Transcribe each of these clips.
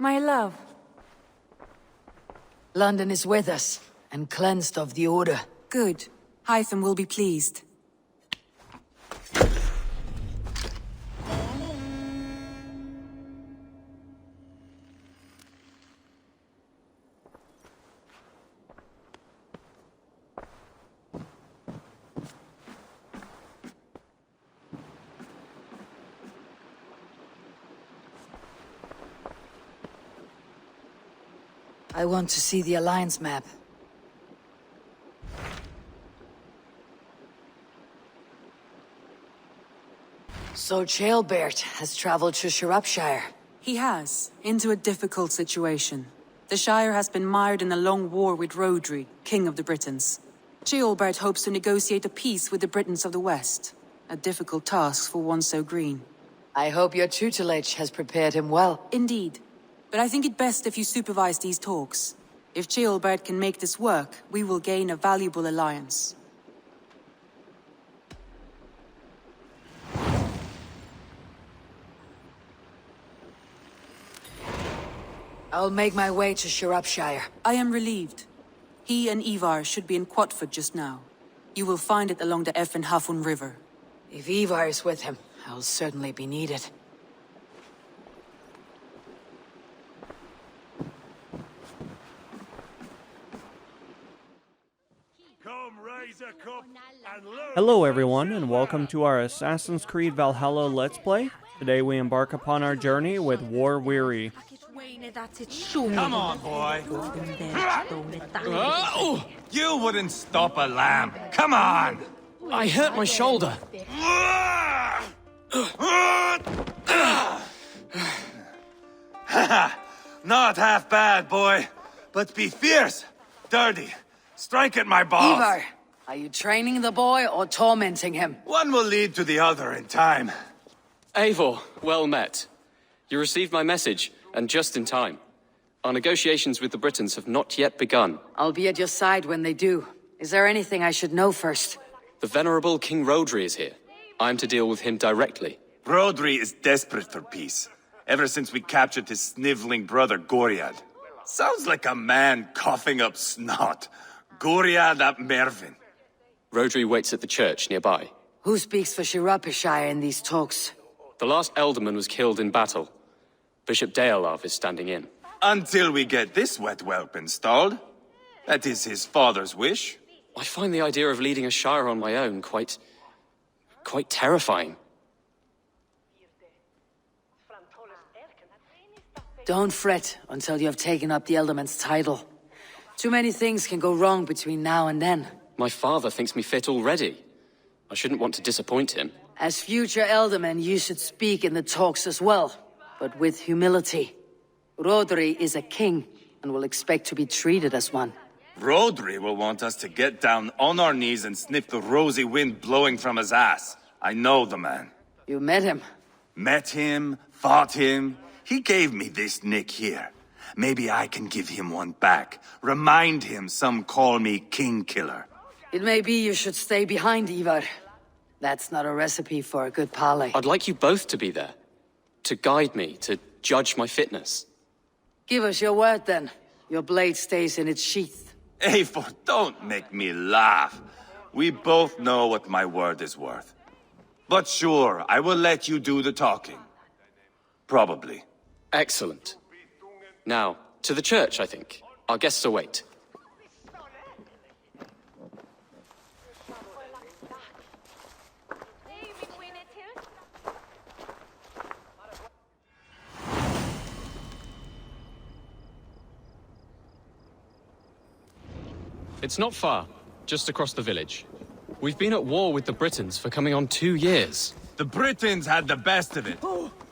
My love. London is with us, and cleansed of the Order. Good. Hytham will be pleased. I want to see the Alliance map. So Ceolbert has traveled to Shropshire. He has, into a difficult situation. The Shire has been mired in a long war with Rhodri, King of the Britons. Ceolbert hopes to negotiate a peace with the Britons of the West. A difficult task for one so green. I hope your tutelage has prepared him well. Indeed. But I think it best if you supervise these talks. If Ceolbert can make this work, we will gain a valuable alliance. I'll make my way to Shropshire. I am relieved. He and Ivar should be in Quatford just now. You will find it along the Hafun River. If Ivar is with him, I'll certainly be needed. Hello everyone, and welcome to our Assassin's Creed Valhalla Let's Play. Today we embark upon our journey with War Weary. Come on, boy. You wouldn't stop a lamb. Come on! I hurt my shoulder. Not half bad, boy. But be fierce, dirty. Strike at my balls. Ivar, are you training the boy or tormenting him? One will lead to the other in time. Eivor, well met. You received my message, and just in time. Our negotiations with the Britons have not yet begun. I'll be at your side when they do. Is there anything I should know first? The venerable King Rhodri is here. I'm to deal with him directly. Rhodri is desperate for peace, ever since we captured his sniveling brother Goriad. Sounds like a man coughing up snot. Goriad ap Mervin. Rhodri waits at the church nearby. Who speaks for Shropshire in these talks? The last Elderman was killed in battle. Bishop Deolav is standing in. Until we get this wet whelp installed. That is his father's wish. I find the idea of leading a shire on my own quite terrifying. Don't fret until you have taken up the Elderman's title. Too many things can go wrong between now and then. My father thinks me fit already. I shouldn't want to disappoint him. As future Elderman, you should speak in the talks as well, but with humility. Rhodri is a king, and will expect to be treated as one. Rhodri will want us to get down on our knees and sniff the rosy wind blowing from his ass. I know the man. You met him? Met him, fought him. He gave me this nick here. Maybe I can give him one back. Remind him some call me King Killer. It may be you should stay behind, Ivar. That's not a recipe for a good parley. I'd like you both to be there. To guide me, to judge my fitness. Give us your word, then. Your blade stays in its sheath. Eivor, don't make me laugh. We both know what my word is worth. But sure, I will let you do the talking. Probably. Excellent. Now, to the church, I think. Our guests await. It's not far, just across the village. We've been at war with the Britons for coming on 2 years. The Britons had the best of it.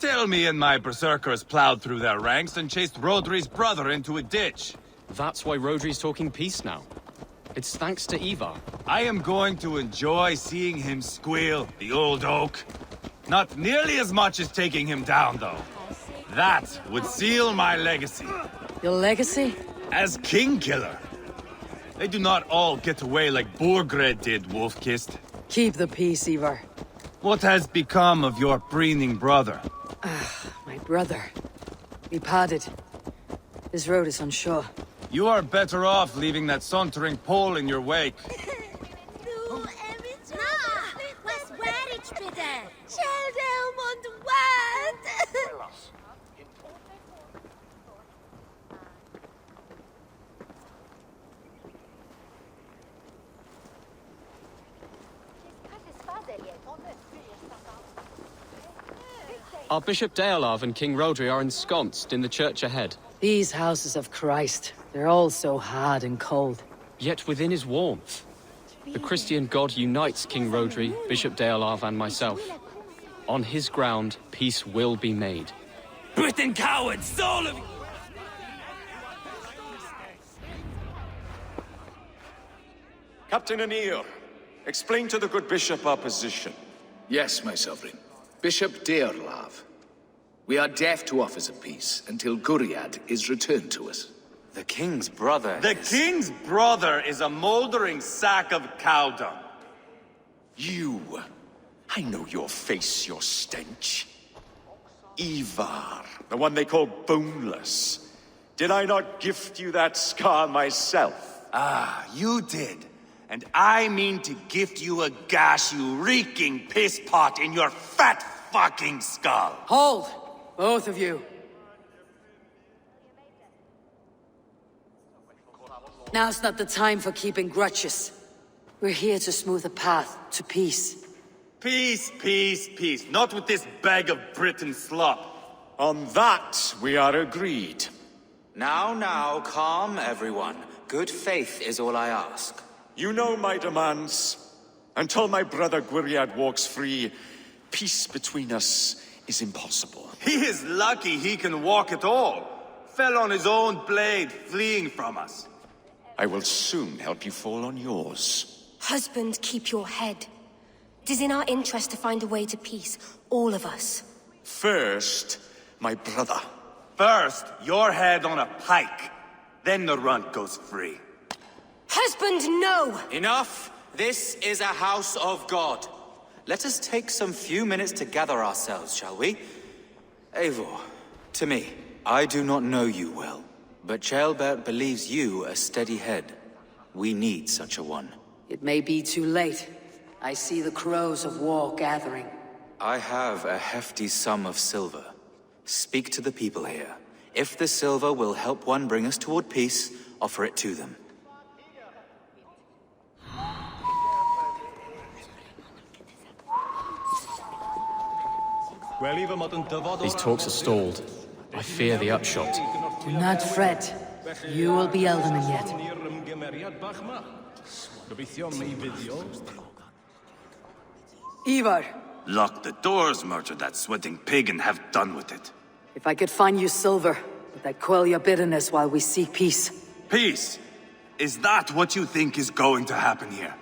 Tell me and my berserkers plowed through their ranks and chased Rhodri's brother into a ditch. That's why Rhodri's talking peace now. It's thanks to Ivar. I am going to enjoy seeing him squeal, the old oak. Not nearly as much as taking him down, though. That would seal my legacy. Your legacy? As King Killer. They do not all get away like Borgred did, Wolfkist. Keep the peace, Ivar. What has become of your preening brother? My brother. We parted. This road is unsure. You are better off leaving that sauntering Pole in your wake. Our Bishop Deolav and King Rodri are ensconced in the church ahead. These houses of Christ, they're all so hard and cold. Yet within is warmth. The Christian God unites King Rodri, Bishop Deolav and myself. On his ground, peace will be made. Britain cowards, all of you! Captain Anir, explain to the good bishop our position. Yes, my sovereign. Bishop Deolav. We are deaf to offers of peace until Guriad is returned to us. The king's brother The king's brother is a moldering sack of cow dung. You. I know your face, your stench. Ivar, the one they call boneless. Did I not gift you that scar myself? Ah, you did. And I mean to gift you a gash, you reeking piss pot in your fat fucking skull. Hold! Both of you. Now's not the time for keeping grudges. We're here to smooth a path to peace. Peace, peace, peace. Not with this bag of Britain slop. On that, we are agreed. Now, calm everyone. Good faith is all I ask. You know my demands. Until my brother Guriad walks free, peace between us is impossible. He is lucky he can walk at all. Fell on his own blade, fleeing from us. I will soon help you fall on yours. Husband, keep your head. It is in our interest to find a way to peace, all of us. First, my brother. First, your head on a pike. Then the runt goes free. Husband, no! Enough! This is a house of God. Let us take some few minutes to gather ourselves, shall we? Eivor, to me, I do not know you well, but Ceolbert believes you a steady head. We need such a one. It may be too late. I see the crows of war gathering. I have a hefty sum of silver. Speak to the people here. If the silver will help one bring us toward peace, offer it to them. These talks are stalled. I fear the upshot. Do not fret. You will be Ealdorman yet. Ivar, Lock the doors, murder that sweating pig, and have done with it. if I could find you silver, would that quell your bitterness while we seek peace? Peace? Is that what you think is going to happen here?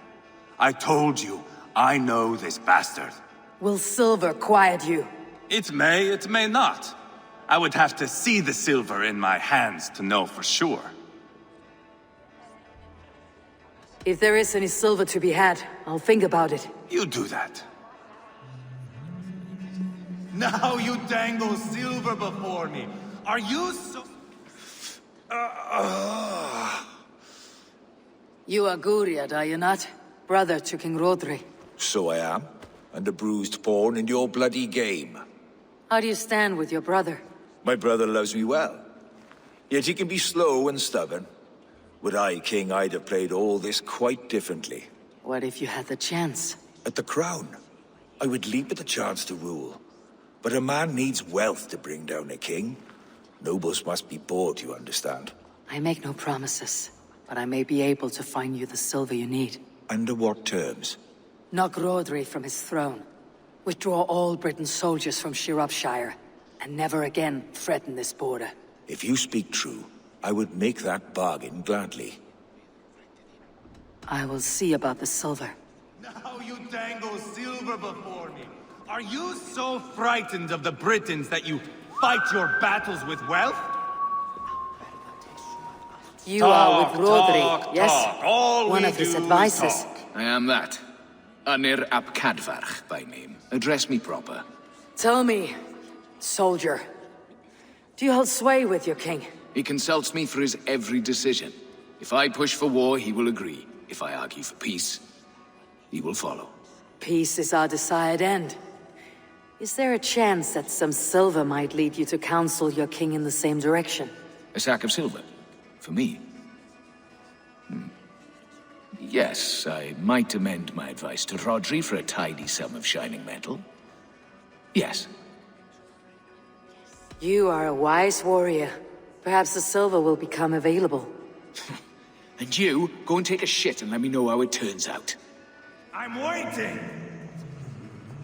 I told you, I know this bastard. Will silver quiet you? It may not. I would have to see the silver in my hands to know for sure. If there is any silver to be had, I'll think about it. You do that. Now you dangle silver before me. Are you so... You are Guriad, are you not? Brother to King Rodri. So I am, and a bruised pawn in your bloody game. How do you stand with your brother? My brother loves me well. Yet he can be slow and stubborn. Were I king, I'd have played all this quite differently. What if you had the chance? At the crown, I would leap at the chance to rule. But a man needs wealth to bring down a king. Nobles must be bought, you understand. I make no promises, but I may be able to find you the silver you need. Under what terms? Knock Rodri from his throne. Withdraw all Britain's soldiers from Shropshire, and never again threaten this border. If you speak true, I would make that bargain gladly. I will see about the silver. Now you dangle silver before me. Are you so frightened of the Britons that you fight your battles with wealth? You are with Rodri, talk, yes? talk. All One we of his do is advisors. talk. I am that. Anir ap Cadfarch by name. Address me proper. Tell me, soldier, do you hold sway with your king? He consults me for his every decision. If I push for war, he will agree. If I argue for peace, he will follow. Peace is our desired end. Is there a chance that some silver might lead you to counsel your king in the same direction? A sack of silver? For me? Yes, I might amend my advice to Rodri for a tidy sum of shining metal. Yes. You are a wise warrior. Perhaps the silver will become available. And you, go and take a shit and let me know how it turns out. I'm waiting!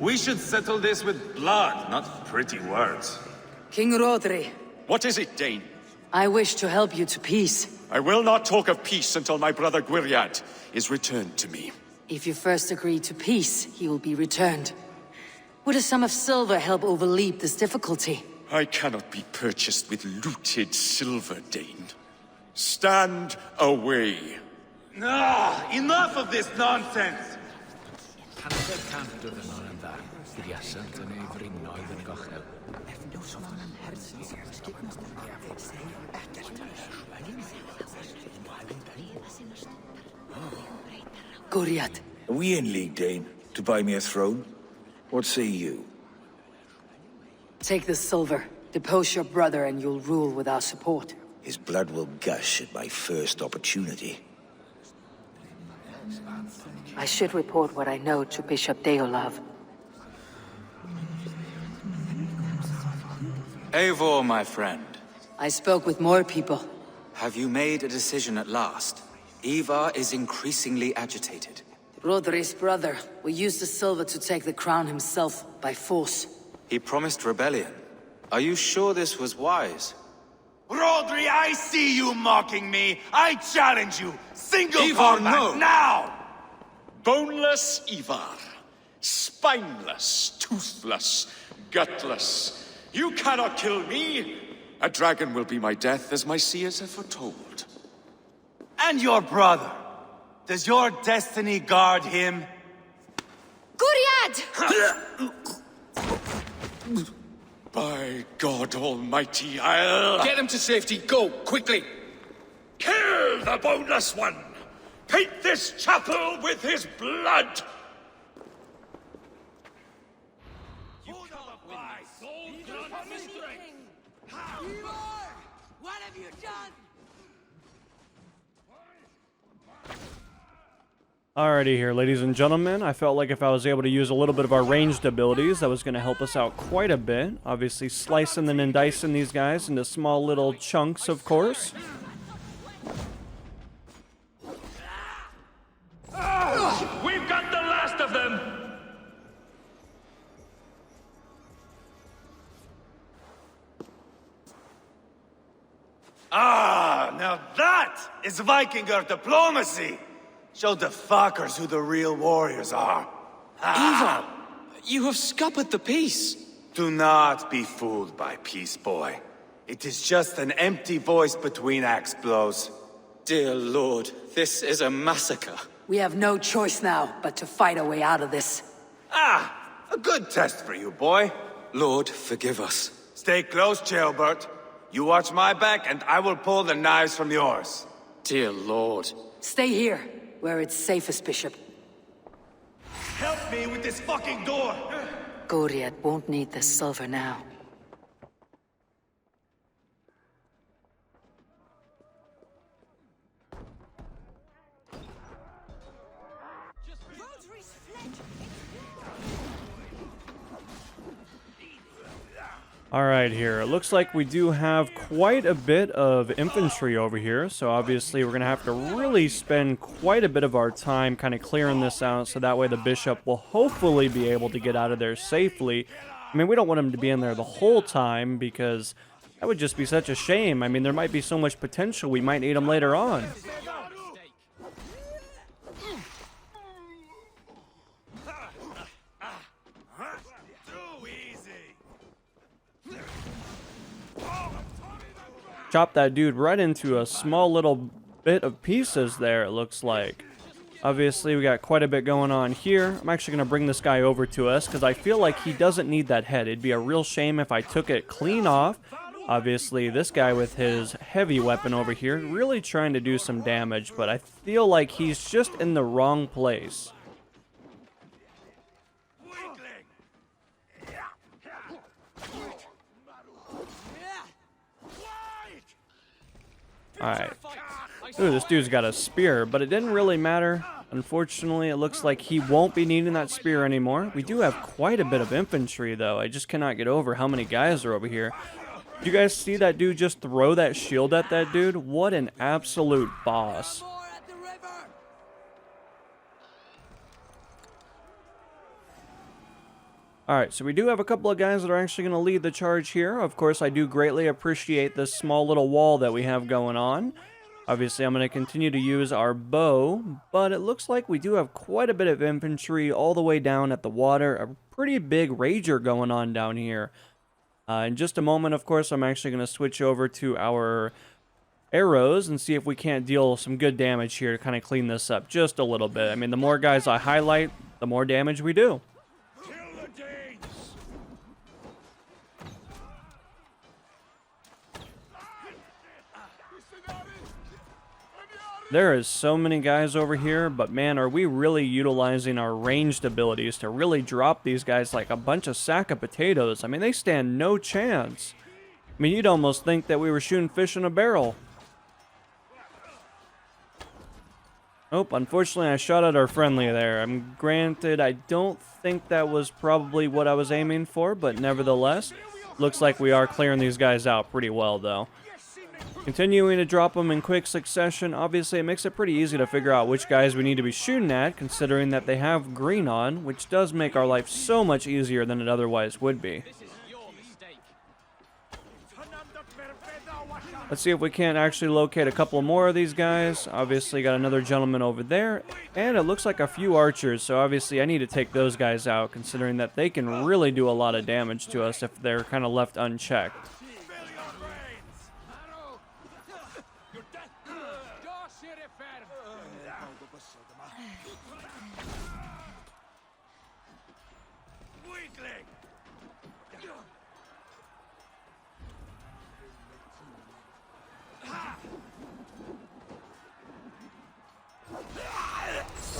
We should settle this with blood, not pretty words. King Rodri, What is it, Dane? I wish to help you to peace. I will not talk of peace until my brother Gwiriad is returned to me. If you first agree to peace, he will be returned. Would a sum of silver help overleap this difficulty? I cannot be purchased with looted silver, Dane. Stand away. Ah, enough of this nonsense! Gwiriad, Are we in league, Dane, to buy me a throne? What say you? take the silver. Depose your brother and you'll rule with our support. His blood will gush at my first opportunity. I should report what I know to Bishop Deolav. Eivor, my friend. I spoke with more people. Have you made a decision at last? Ivar is increasingly agitated. Rodri's brother will use the silver to take the crown himself by force. He promised rebellion. Are you sure this was wise? Rodri, I see you mocking me! I challenge you! Single Ivar, combat, no. now! Boneless Ivar. Spineless, toothless, gutless. You cannot kill me! A dragon will be my death, as my seers have foretold. And your brother. Does your destiny guard him? Gwiriad! By God Almighty, I'll... Get him to safety, go, quickly! Kill the boneless one! Paint this chapel with his blood! What have you done? Alrighty here, ladies and gentlemen. I felt like if I was able to use a little bit of our ranged abilities, that was going to help us out quite a bit. Obviously, slicing and then dicing these guys into small little chunks, of course. We've got the last of them! Ah, now that is Vikinger diplomacy! Show the fuckers who the real warriors are. Ivar! You have scuppered the peace! Do not be fooled by peace, boy. It is just an empty voice between axe blows. Dear Lord, this is a massacre. We have no choice now but to fight our way out of this. Ah, a good test for you, boy. Lord, forgive us. Stay close, Jailbert. You watch my back, and I will pull the knives from yours. Dear Lord. Stay here, where it's safest, Bishop. Help me with this fucking door! Gwiriad won't need the silver now. Alright here, it looks like we do have quite a bit of infantry over here, so obviously we're going to have to really spend quite a bit of our time kind of clearing this out, so that way the bishop will hopefully be able to get out of there safely. I mean, we don't want him to be in there the whole time, because that would just be such a shame. I mean, there might be so much potential, we might need him later on. Chop that dude right into a small little bit of pieces there, it looks like. Obviously, we got quite a bit going on here. I'm actually going to bring this guy over to us, because I feel like he doesn't need that head. It'd be a real shame if I took it clean off. Obviously, this guy with his heavy weapon over here really trying to do some damage, but I feel like he's just in the wrong place. Alright. Ooh, this dude's got a spear, but it didn't really matter. Unfortunately, it looks like he won't be needing that spear anymore. We do have quite a bit of infantry, though. I just cannot get over how many guys are over here. Did you guys see that dude just throw that shield at that dude? What an absolute boss. Alright, so we do have a couple of guys that are actually going to lead the charge here. Of course, I do greatly appreciate this small little wall that we have going on. Obviously, I'm going to continue to use our bow, but it looks like we do have quite a bit of infantry all the way down at the water. A pretty big rager going on down here. In just a moment, of course, I'm actually going to switch over to our arrows and see if we can't deal some good damage here to kind of clean this up just a little bit. I mean, the more guys I highlight, the more damage we do. There is so many guys over here, but man, are we really utilizing our ranged abilities to really drop these guys like a bunch of sack of potatoes. I mean, they stand no chance. I mean, you'd almost think that we were shooting fish in a barrel. Oh, unfortunately, I shot at our friendly there. Granted, I don't think that was probably what I was aiming for, but nevertheless, looks like we are clearing these guys out pretty well, though. Continuing to drop them in quick succession, obviously it makes it pretty easy to figure out which guys we need to be shooting at, considering that they have green on, which does make our life so much easier than it otherwise would be. Let's see if we can't actually locate a couple more of these guys. Obviously got another gentleman over there, and it looks like a few archers, so obviously I need to take those guys out, considering that they can really do a lot of damage to us if they're kind of left unchecked.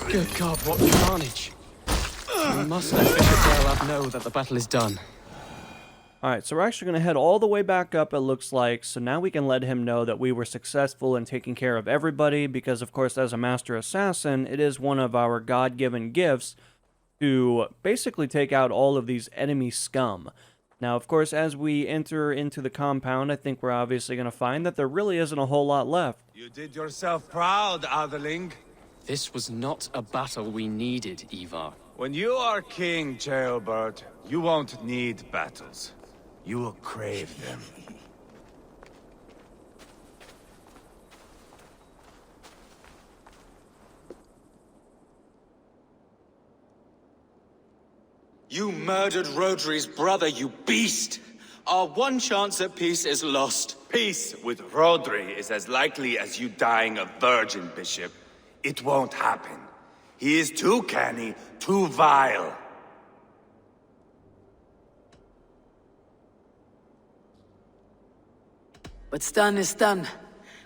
Good God, what carnage! We must let Bishop Dale know that the battle is done. Alright, so we're actually going to head all the way back up, it looks like, so now we can let him know that we were successful in taking care of everybody, because of course as a master assassin, it is one of our God-given gifts to basically take out all of these enemy scum. Now, of course, as we enter into the compound, I think we're obviously going to find that there really isn't a whole lot left. You did yourself proud, Atheling. This was not a battle we needed, Ivar. When you are king, Jailbird, you won't need battles. You will crave them. You murdered Rodri's brother, you beast! Our one chance at peace is lost. Peace with Rodri is as likely as you dying a virgin, Bishop. It won't happen. He is too canny, too vile. What's done is done.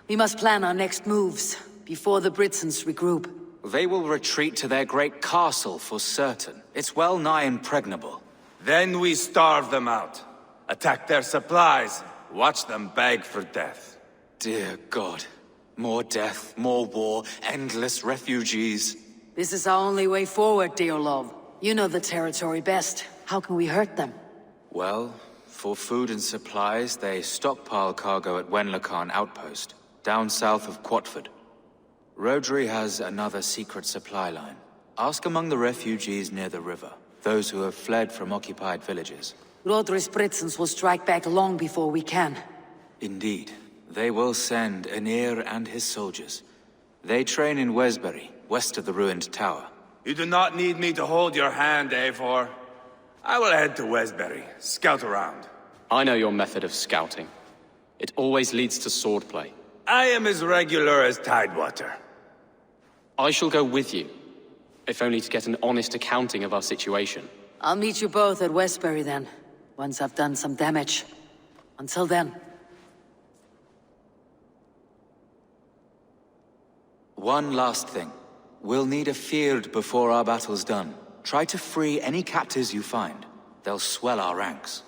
We must plan our next moves, before the Britons regroup. They will retreat to their great castle for certain. It's well nigh impregnable. Then we starve them out. Attack their supplies. Watch them beg for death. Dear God. More death, more war, endless refugees. This is our only way forward, Deolov. You know the territory best. How can we hurt them? Well, for food and supplies, they stockpile cargo at Wenlacan Outpost, down south of Quatford. Rodri has another secret supply line. Ask among the refugees near the river, those who have fled from occupied villages. Rodri's Britons will strike back long before we can. Indeed. They will send Aenir and his soldiers. They train in Wesbury, west of the ruined tower. You do not need me to hold your hand, Eivor. I will head to Wesbury, scout around. I know your method of scouting. It always leads to swordplay. I am as regular as Tidewater. I shall go with you, if only to get an honest accounting of our situation. I'll meet you both at Westbury then, once I've done some damage. Until then, One last thing. We'll need a fyrd before our battle's done. Try to free any captives you find. They'll swell our ranks.